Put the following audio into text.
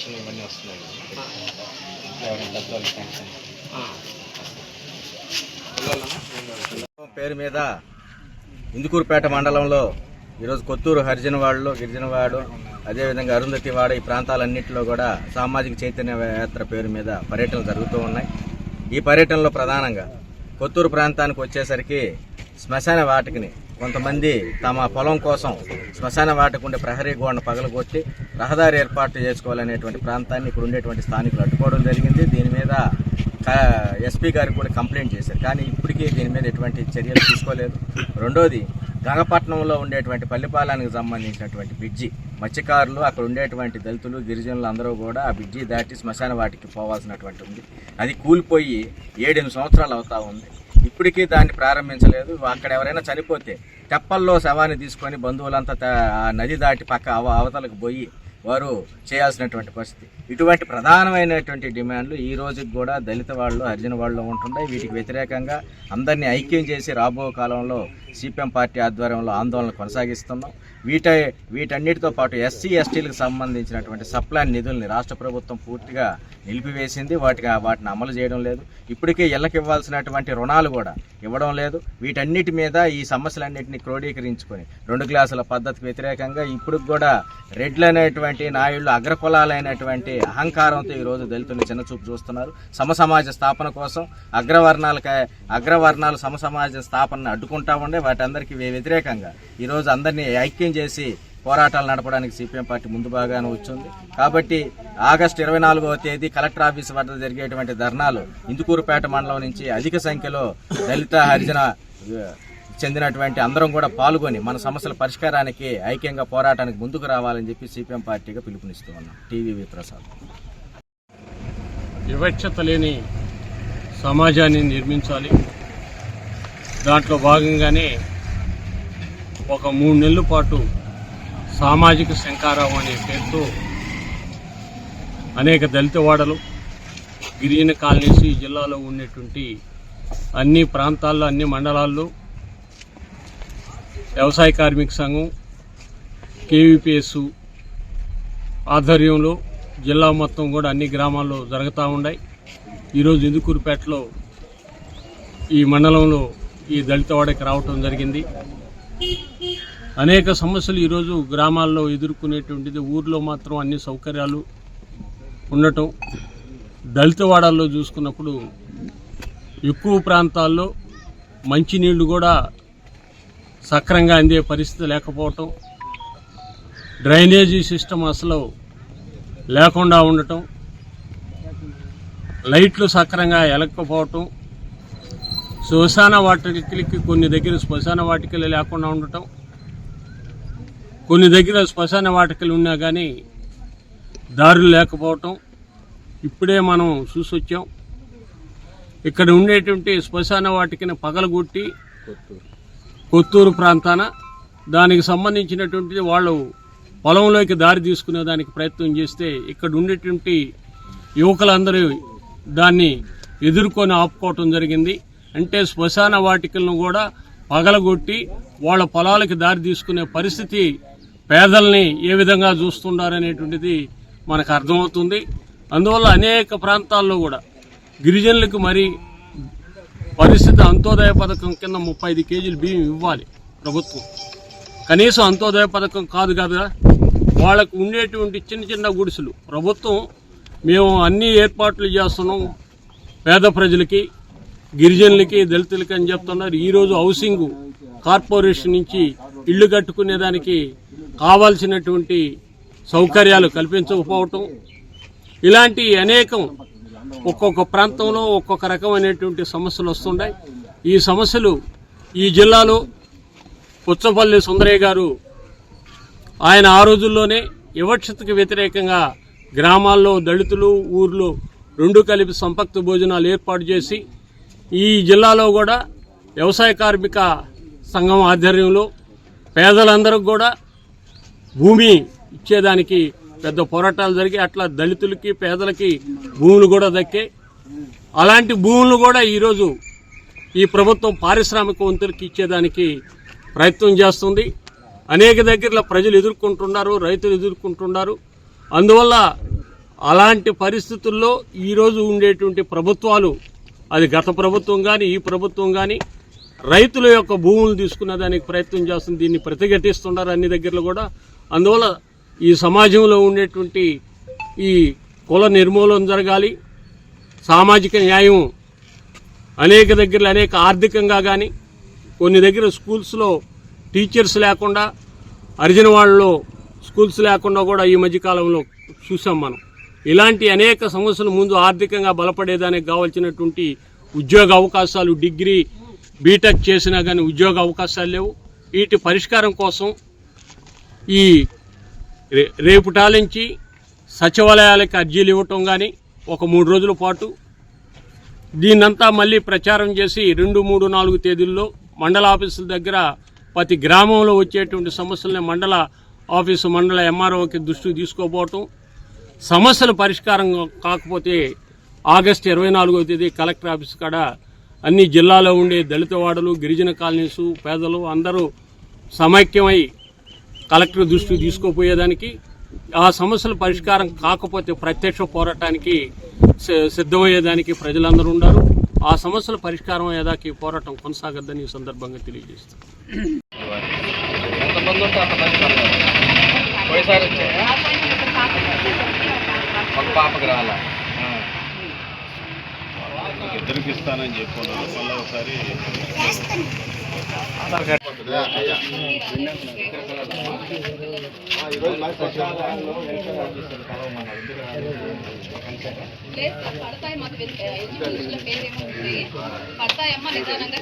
Pension ఇవన్నీ వస్తున్నాయి. పేరు మీద ఇందుకూరుపేట మండలంలో ఈరోజు కొత్తూరు హరిజనవాడలో గిరిజనవాడు అదేవిధంగా అరుంధతివాడ ఈ ప్రాంతాలన్నింటిలో కూడా సామాజిక చైతన్య యాత్ర పేరు మీద పర్యటనలు జరుగుతూ ఉన్నాయి. ఈ పర్యటనలో ప్రధానంగా కొత్తూరు ప్రాంతానికి వచ్చేసరికి శ్మశాన వాటికని కొంతమంది తమ పొలం కోసం శ్మశాన వాటికి ఉండే ప్రహరీ గోడను పగలగొట్టి రహదారి ఏర్పాటు చేసుకోవాలనేటువంటి ప్రాంతాన్ని ఇక్కడ ఉండేటువంటి స్థానికులు అడ్డుకోవడం జరిగింది. దీని మీద ఎస్పీ గారికి కూడా కంప్లైంట్ చేశారు, కానీ ఇప్పటికీ దీని మీద ఎటువంటి చర్యలు తీసుకోలేదు. రెండోది, గంగపట్నంలో ఉండేటువంటి పల్లిపాలానికి సంబంధించినటువంటి బ్రిడ్జి మత్స్యకారులు అక్కడ ఉండేటువంటి దళితులు గిరిజనులు అందరూ కూడా ఆ బ్రిడ్జి దాటి శ్మశాన వాటికి పోవాల్సినటువంటి ఉంది. అది కూలిపోయి 7-8 సంవత్సరాలు అవుతా ఉంది. ఇప్పటికీ దాన్ని ప్రారంభించలేదు. అక్కడ ఎవరైనా చనిపోతే తెప్పల్లో శవాన్ని తీసుకొని బంధువులంతా ఆ నది దాటి పక్క అవతలకు పోయి వారు చేయాల్సినటువంటి పరిస్థితి. ఇటువంటి ప్రధానమైనటువంటి డిమాండ్లు ఈ రోజుకి కూడా దళిత వాళ్ళు హరిజన వాళ్ళు ఉంటున్నాయి. వీటికి వ్యతిరేకంగా అందరినీ ఐక్యం చేసి రాబో కాలంలో సిపిఎం పార్టీ ఆధ్వర్యంలో ఆందోళన కొనసాగిస్తున్నాం. వీటన్నిటితో పాటు ఎస్సీ ఎస్టీలకు సంబంధించినటువంటి సప్లాన్ నిధుల్ని రాష్ట్ర ప్రభుత్వం పూర్తిగా నిలిపివేసింది. వాటిని అమలు చేయడం లేదు. ఇప్పటికే ఇళ్లకు ఇవ్వాల్సినటువంటి రుణాలు కూడా ఇవ్వడం లేదు. వీటన్నిటి మీద ఈ సమస్యలన్నింటినీ క్రోడీకరించుకొని 2 క్లాసుల పద్ధతికి వ్యతిరేకంగా ఇప్పుడు కూడా రెడ్లు అనేటువంటి నాయుళ్ళు అగ్రకులాలైనటువంటి అహంకారంతో ఈరోజు దళితుల్ని చిన్నచూపు చూస్తున్నారు. సమసమాజ స్థాపన కోసం అగ్రవర్ణాలు సమసమాజ స్థాపనను అడ్డుకుంటా ఉండే వాటందరికీ వ్యతిరేకంగా ఈరోజు అందరినీ ఐక్యం చేసి పోరాటాలు నడపడానికి సిపిఎం పార్టీ ముందు బాగానే వచ్చింది. కాబట్టి ఆగస్టు 24వ తేదీ కలెక్టర్ ఆఫీస్ వద్ద జరిగేటువంటి ధర్నాలు ఇందుకూరుపేట మండలం నుంచి అధిక సంఖ్యలో దళిత హరిజన చెందినటువంటి అందరం కూడా పాల్గొని మన సమస్యల పరిష్కారానికి ఐక్యంగా పోరాటానికి ముందుకు రావాలని చెప్పి సిపిఎం పార్టీగా పిలుపునిస్తూ ఉన్నాం. టీవీ ప్రసాద్. వివక్షత లేని సమాజాన్ని నిర్మించాలి. దాంట్లో భాగంగానే ఒక 3 నెలల పాటు సామాజిక శంఖారావం అనే పేరుతో అనేక దళిత వాడలు గిరిజన కాలనీస్ ఈ జిల్లాలో ఉన్నటువంటి అన్ని ప్రాంతాల్లో అన్ని మండలాల్లో వ్యవసాయ కార్మిక సంఘం కేవీపీఎస్ ఆధ్వర్యంలో జిల్లా మొత్తం కూడా అన్ని గ్రామాల్లో జరుగుతూ ఉన్నాయి. ఈరోజు ఇందుకూరుపేటలో ఈ మండలంలో ఈ దళితవాడకి రావటం జరిగింది. అనేక సమస్యలు ఈరోజు గ్రామాల్లో ఎదుర్కొనేటువంటిది. ఊర్లో మాత్రం అన్ని సౌకర్యాలు ఉండటం, దళితవాడల్లో చూసుకున్నప్పుడు ఎక్కువ ప్రాంతాల్లో మంచినీళ్లు కూడా సక్రంగా అందే పరిస్థితి లేకపోవటం, డ్రైనేజీ సిస్టమ్ అసలు లేకుండా ఉండటం, లైట్లు సక్రంగా ఎలక్కపోవటం, శ్మశాన వాటికలకి కొన్ని దగ్గర శ్మశాన వాటికలు లేకుండా ఉండటం, కొన్ని దగ్గర శ్మశాన వాటికలు ఉన్నా కానీ దారులు లేకపోవటం ఇప్పుడే మనం చూసొచ్చాం. ఇక్కడ ఉండేటువంటి శ్మశాన వాటికని పగలగొట్టి కొత్తూరు ప్రాంతాన దానికి సంబంధించినటువంటి వాళ్ళు పొలంలోకి దారి తీసుకునే దానికి ప్రయత్నం చేస్తే ఇక్కడ ఉండేటువంటి యువకులందరూ దాన్ని ఎదుర్కొని ఆపుకోవటం జరిగింది. అంటే శ్మశాన వాటికలను కూడా పగలగొట్టి వాళ్ళ పొలాలకి దారి తీసుకునే పరిస్థితి పేదల్ని ఏ విధంగా చూస్తున్నారనేటువంటిది మనకు అర్థమవుతుంది. అందువల్ల అనేక ప్రాంతాల్లో కూడా గిరిజనులకు మరి పరిస్థితి అంత్యోదయ పథకం కింద 35 కేజీలు బియ్యం ఇవ్వాలి ప్రభుత్వం. కనీసం అంత్యోదయ పథకం కాదు కదా, వాళ్ళకు ఉండేటువంటి చిన్న గుడిసెలు ప్రభుత్వం మేము అన్ని ఏర్పాట్లు చేస్తున్నాం పేద ప్రజలకి, గిరిజనులకి, దళితులకి అని చెప్తున్నారు. ఈరోజు హౌసింగ్ కార్పొరేషన్ నుంచి ఇళ్లు కట్టుకునేదానికి కావాల్సినటువంటి సౌకర్యాలు కల్పించకపోవటం, ఇలాంటి అనేకం ఒక్కొక్క ప్రాంతంలో ఒక్కొక్క రకమైనటువంటి సమస్యలు వస్తున్నాయి. ఈ సమస్యలు ఈ జిల్లాలో పుచ్చపల్లి సుందరయ్య గారు ఆయన ఆ రోజుల్లోనే వివక్షతకు వ్యతిరేకంగా గ్రామాల్లో దళితులు ఊర్లో 2 కలిపి సంపక్తి భోజనాలు ఏర్పాటు చేసి ఈ జిల్లాలో కూడా వ్యవసాయ కార్మిక సంఘం ఆధ్వర్యంలో పేదలందరికీ కూడా భూమి ఇచ్చేదానికి పెద్ద పోరాటాలు జరిగి అట్లా దళితులకి పేదలకి భూములు కూడా దక్కే. అలాంటి భూములు కూడా ఈరోజు ఈ ప్రభుత్వం పారిశ్రామికవంతులకి ఇచ్చేదానికి ప్రయత్నం చేస్తుంది. అనేక దగ్గరలో ప్రజలు ఎదుర్కొంటున్నారు, రైతులు ఎదుర్కొంటున్నారు. అందువల్ల అలాంటి పరిస్థితుల్లో ఈరోజు ఉండేటువంటి ప్రభుత్వాలు, అది గత ప్రభుత్వం కానీ ఈ ప్రభుత్వం కానీ, రైతుల యొక్క భూములు తీసుకునే దానికి ప్రయత్నం చేస్తుంది. దీన్ని ప్రతిఘటిస్తున్నారు అన్ని దగ్గరలో కూడా. అందువల్ల ఈ సమాజంలో ఉండేటువంటి ఈ కుల నిర్మూలన జరగాలి, సామాజిక న్యాయం అనేక దగ్గరలో అనేక ఆర్థికంగా కానీ, కొన్ని దగ్గర స్కూల్స్లో టీచర్స్ లేకుండా, హరిజన వాళ్ళలో స్కూల్స్ లేకుండా కూడా ఈ మధ్యకాలంలో చూసాం మనం. ఇలాంటి అనేక సమస్యలు ముందు ఆర్థికంగా బలపడేదానికి కావాల్సినటువంటి ఉద్యోగ అవకాశాలు, డిగ్రీ బీటెక్ చేసినా కానీ ఉద్యోగ అవకాశాలు లేవు. వీటి పరిష్కారం కోసం ఈ రేపుటాలించి సచివాలయాలకు అర్జీలు ఇవ్వటం కానీ ఒక 3 రోజుల పాటు దీన్నంతా మళ్ళీ ప్రచారం చేసి 2, 3, 4 తేదీల్లో మండల ఆఫీసుల దగ్గర ప్రతి గ్రామంలో వచ్చేటువంటి సమస్యలని మండల ఆఫీసు, మండల ఎంఆర్ఓకి దృష్టికి తీసుకోపోవటం, సమస్యల పరిష్కారం కాకపోతే ఆగస్టు 24వ తేదీ కలెక్టర్ ఆఫీస్ కాడ అన్ని జిల్లాలో ఉండే దళిత వాడలు, గిరిజన కాలనీస్, పేదలు అందరూ సమైక్యమై కలెక్టర్ దృష్టికి తీసుకుపోయేదానికి, ఆ సమస్యల పరిష్కారం కాకపోతే ప్రత్యక్ష పోరాటానికి సిద్ధమయ్యేదానికి ప్రజలందరూ ఉన్నారు. ఆ సమస్యల పరిష్కారం అయ్యేదానికి పోరాటం కొనసాగద్దని ఈ సందర్భంగా తెలియజేస్తాం. ఇద్దరికి ఇస్తానని చెప్పాను. మళ్ళీ ఒకసారి పడతాయి మాకు ఎడ్యుకేషన్ పేరేమో ఉంది, పడతాయమ్మ నిదానంగా